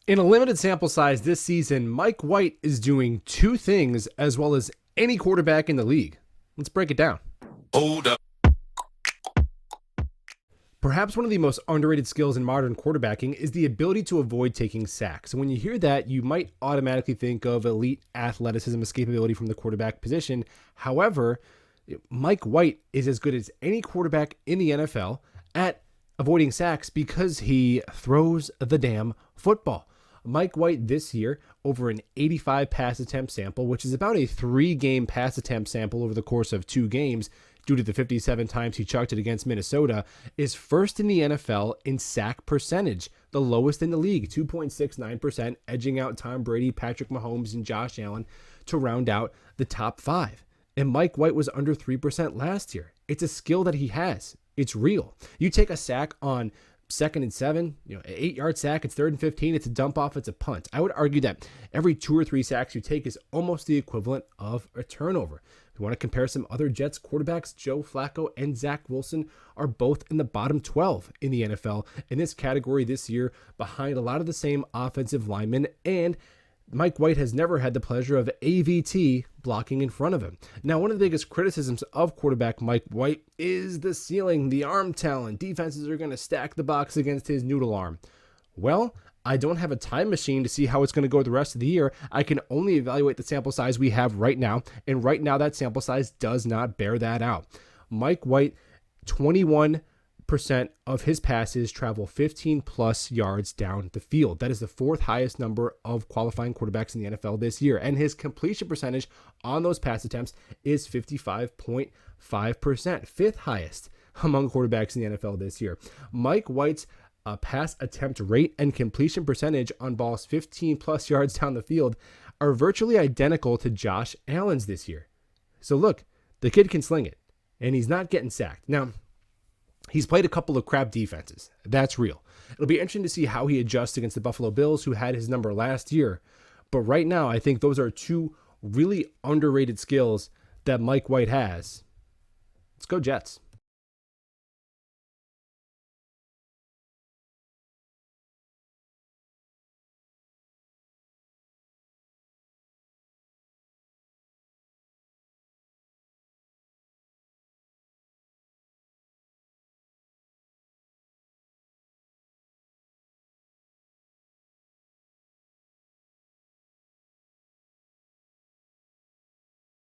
In a limited sample size this season, Mike White is doing two things as well as any quarterback in the league. Let's break it down. Hold up. Perhaps one of the most underrated skills in modern quarterbacking is the ability to avoid taking sacks. And when you hear that, you might automatically think of elite athleticism, escapability from the quarterback position. However, Mike White is as good as any quarterback in the NFL at avoiding sacks because he throws the damn football. Mike White this year, over an 85 pass attempt sample, which is about a 3-game pass attempt sample over the course of 2 games, due to the 57 times he chucked it against Minnesota, is first in the NFL in sack percentage, the lowest in the league, 2.69%, edging out Tom Brady, Patrick Mahomes, and Josh Allen to round out the top 5. And Mike White was under 3% last year. It's a skill that he has. It's real. You take a sack on 2nd and 7, an 8-yard sack, it's 3rd and 15, it's a dump off, it's a punt. I would argue that every 2 or 3 sacks you take is almost the equivalent of a turnover. If you want to compare some other Jets quarterbacks, Joe Flacco and Zach Wilson are both in the bottom 12 in the NFL in this category this year, behind a lot of the same offensive linemen, and Mike White has never had the pleasure of AVT blocking in front of him. Now, one of the biggest criticisms of quarterback Mike White is the ceiling, the arm talent. Defenses are going to stack the box against his noodle arm. Well, I don't have a time machine to see how it's going to go the rest of the year. I can only evaluate the sample size we have right now, and right now that sample size does not bear that out. Mike White, 21% of his passes travel 15 plus yards down the field. That is the 4th highest number of qualifying quarterbacks in the NFL this year. And his completion percentage on those pass attempts is 55.5%, 5th highest among quarterbacks in the NFL this year. Mike White's pass attempt rate and completion percentage on balls 15 plus yards down the field are virtually identical to Josh Allen's this year. So look, the kid can sling it, and he's not getting sacked. Now, he's played a couple of crap defenses. That's real. It'll be interesting to see how he adjusts against the Buffalo Bills, who had his number last year. But right now, I think those are 2 really underrated skills that Mike White has. Let's go Jets.